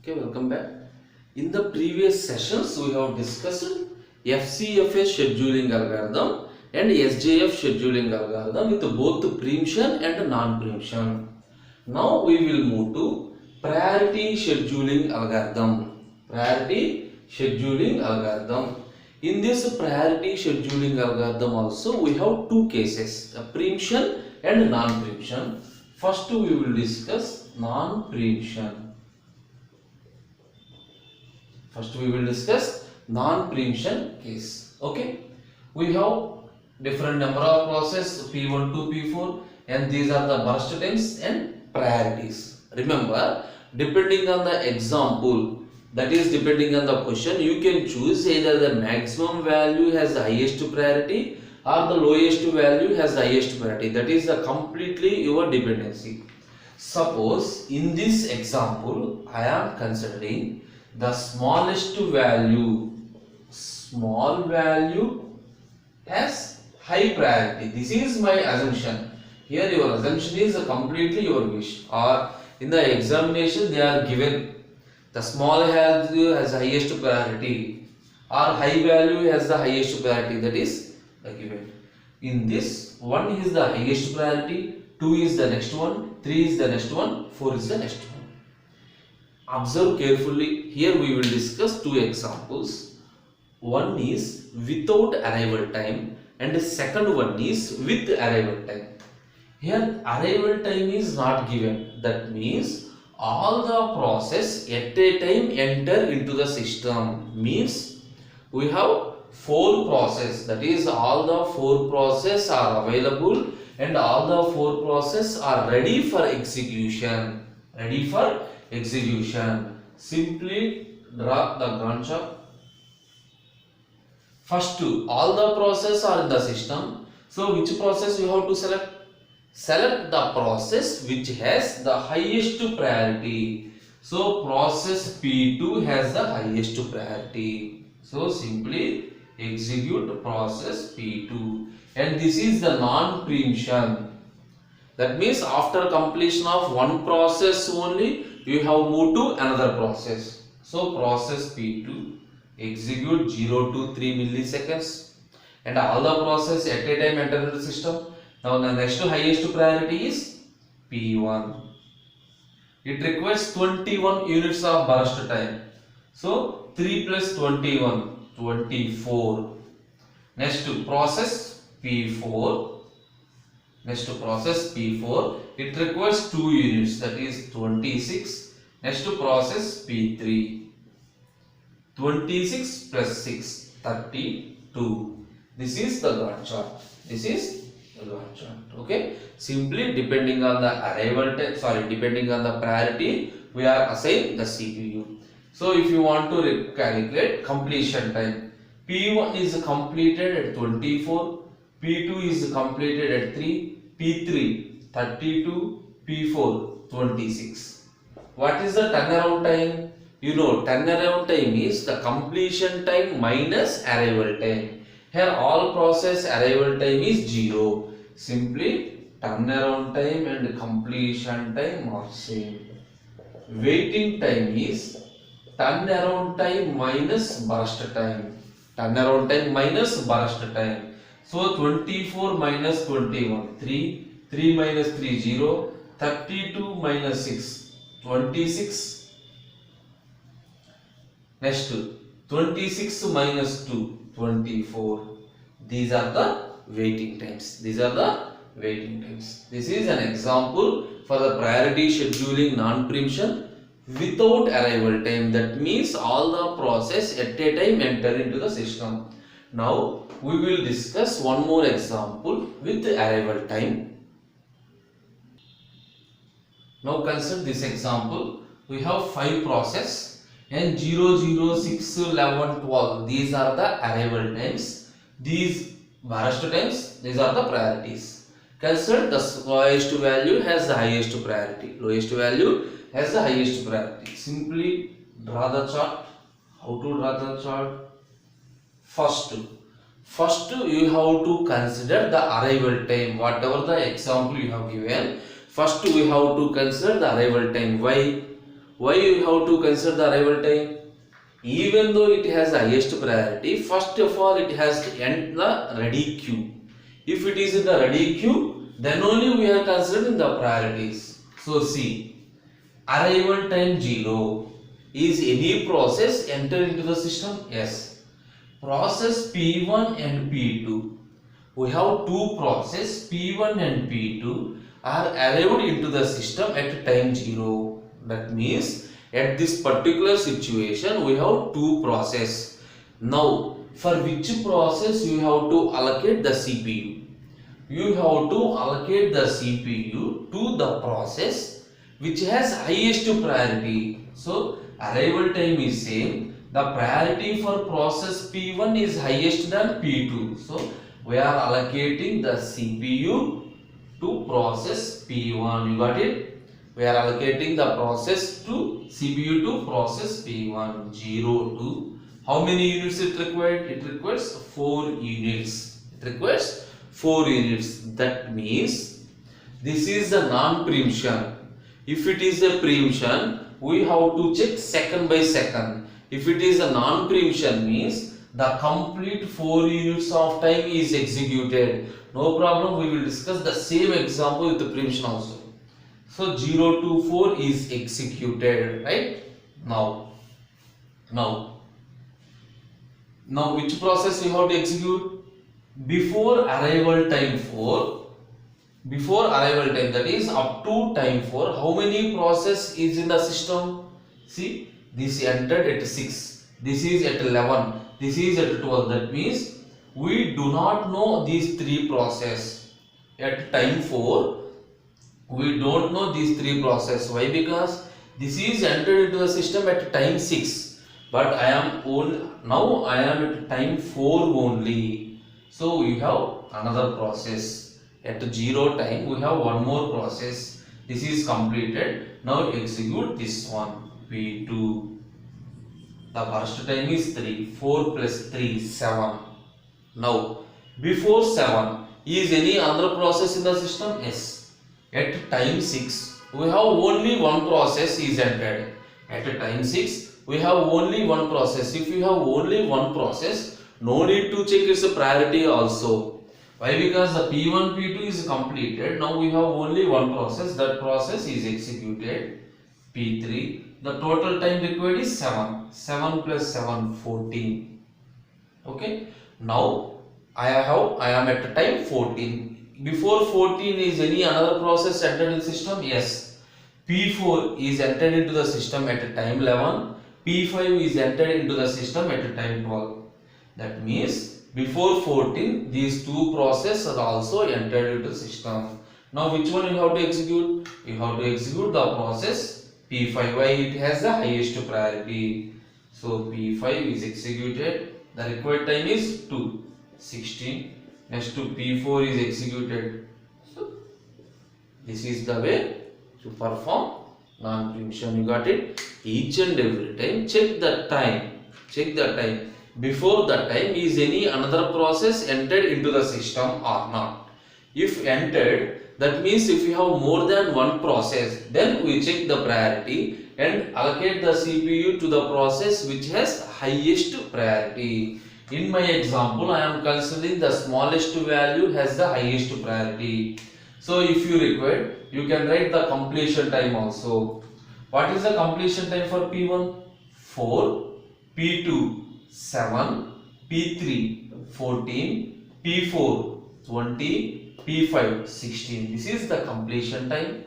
Okay, welcome back. In the previous sessions, we have discussed FCFA scheduling algorithm and SJF scheduling algorithm with both preemption and non-preemption. Now we will move to priority scheduling algorithm. Priority scheduling algorithm. In this priority scheduling algorithm also we have two cases, preemption and non-preemption. First we will discuss non-preemption. First we will discuss non-preemption case. Okay. We have different number of process P1 to P4 and these are the burst times and priorities. Remember, depending on the example, that is depending on the question, you can choose either the maximum value has the highest priority or the lowest value has the highest priority. That is the completely your dependency. Suppose in this example, I am considering the smallest value, small value has high priority. This is my assumption. Here your assumption is completely your wish, or in the examination they are given the small value has highest priority or high value has the highest priority, that is the given. In this, 1 is the highest priority, 2 is the next one, 3 is the next one, 4 is the next one. Observe carefully. Here we will discuss two examples. One is without arrival time and the second one is with arrival time. Here arrival time is not given. That means all the process at a time enter into the system. Means we have 4 process, that is all the 4 process are available and all the 4 process are ready for execution. Ready for execution. Simply draw the Gantt chart. First, all the process are in the system. So which process you have to select? Select the process which has the highest priority. So process P2 has the highest priority. So simply execute process P2. And this is the non-preemption. That means after completion of one process only, you have moved to another process. So process P2 execute 0 to 3 milliseconds and all the process at a time enter the system. Now the next highest priority is P1. It requires 21 units of burst time. So 3 plus 21, 24. Next process P4. Next to process P4, it requires 2 units, that is 26. Next to process P3, 26 plus 6, 32. This is the Gantt chart. This is the Gantt chart. Okay. Simply depending on the arrival time, depending on the priority, we are assigned the CPU. So if you want to calculate completion time, P1 is completed at 24. P2 is completed at 3, P3 32, P4 26. What is the turnaround time? You know, turnaround time is the completion time minus arrival time. Here all process arrival time is 0. Simply turnaround time and completion time are same. Waiting time is turnaround time minus burst time. Turnaround time minus burst time. So 24 minus 21, 3, 3 minus 3, 0, 32 minus 6, 26. Next, 26 minus 2, 24. These are the waiting times. These are the waiting times. This is an example for the priority scheduling non-preemption without arrival time. That means all the process at a time enter into the system. Now we will discuss one more example with arrival time. Now consider this example. We have 5 process and 0, 0, 6, 11, 12. These are the arrival times. These burst times, these are the priorities. Consider the lowest value has the highest priority. Lowest value has the highest priority. Simply draw the chart. How to draw the chart? First you have to consider the arrival time. Whatever the example you have given, first we have to consider the arrival time. Why? Why you have to consider the arrival time? Even though it has the highest priority, first of all it has to end the ready queue. If it is in the ready queue, then only we are considering the priorities. So see, arrival time 0. Is any process enter into the system? Yes. Process P1 and P2. We have two processes P1 and P2 are arrived into the system at time 0. That means at this particular situation we have two processes. Now for which process you have to allocate the CPU? You have to allocate the CPU to the process which has highest priority. So arrival time is same. The priority for process P1 is highest than P2. So we are allocating the CPU to process P1. You got it? We are allocating the process to CPU to process P1. 0 to how many units it required? It requires 4 units. It requires 4 units. That means this is a non-preemption. If it is a preemption, we have to check second by second. If it is a non-preemption means the complete 4 units of time is executed. No problem, we will discuss the same example with the preemption also. So 0 to 4 is executed, right? Now which process you have to execute? Before arrival time 4, before arrival time, that is up to time 4, how many process is in the system? See, this entered at 6, this is at 11, this is at 12. That means we do not know these 3 process at time 4. We don't know these 3 process. Why? Because this is entered into the system at time 6, but now I am at time 4 only. So we have another process at 0 time. We have one more process. This is completed. Now execute this one. P2. The burst time is 3. 4 plus 3 7. Now before 7 is any other process in the system? Yes. At time 6 we have only one process is entered. At time 6 we have only one process. If you have only one process, no need to check its priority also. Why? Because the P1 P2 is completed. Now we have only one process. That process is executed. P3. The total time required is 7. 7 plus 7 14. Okay. Now I am at time 14. Before 14 is any another process entered in the system? Yes. P4 is entered into the system at time 11. P5 is entered into the system at time 12. That means before 14 these two processes are also entered into the system. Now which one you have to execute? You have to execute the process P5. Why? It has the highest priority. So P5 is executed. The required time is 2. 16. Next to P4 is executed. So this is the way to perform non-preemption. You got it? Each and every time check the time. Check the time. Before the time is any another process entered into the system or not. If entered, that means if you have more than one process, then we check the priority and allocate the CPU to the process which has highest priority. In my example, I am considering the smallest value has the highest priority. So if you require, you can write the completion time also. What is the completion time for P1? 4, P2 7, P3 14, P4 20, P5 16. This is the completion time.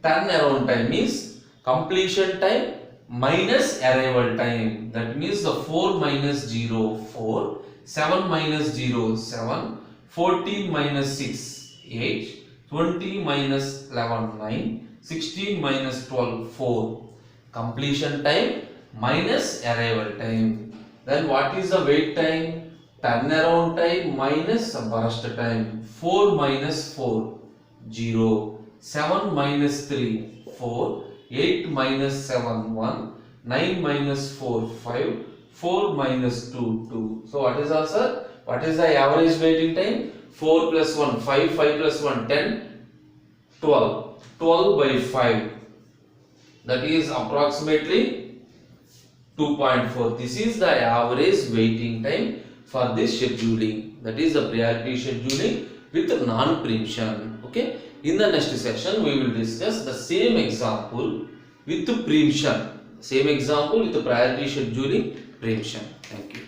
Turnaround time is completion time minus arrival time. That means the 4 minus 0 4, 7 minus 0 7, 14 minus 6 8, 20 minus 11 9, 16 minus 12 4. Completion time minus arrival time. Then what is the wait time? Turnaround time minus burst time. 4 minus 4 0, 7 minus 3 4, 8 minus 7 1, 9 minus 4 5, 4 minus 2 2. So what is answer? What is the average waiting time? 4 plus 1 5, 5 plus 1 10, 12. 12 by 5. that is approximately 2.4. This is the average waiting time for this scheduling, that is the priority scheduling with non-preemption. Okay, in the next session we will discuss the same example with preemption, same example with the priority scheduling preemption. Thank you.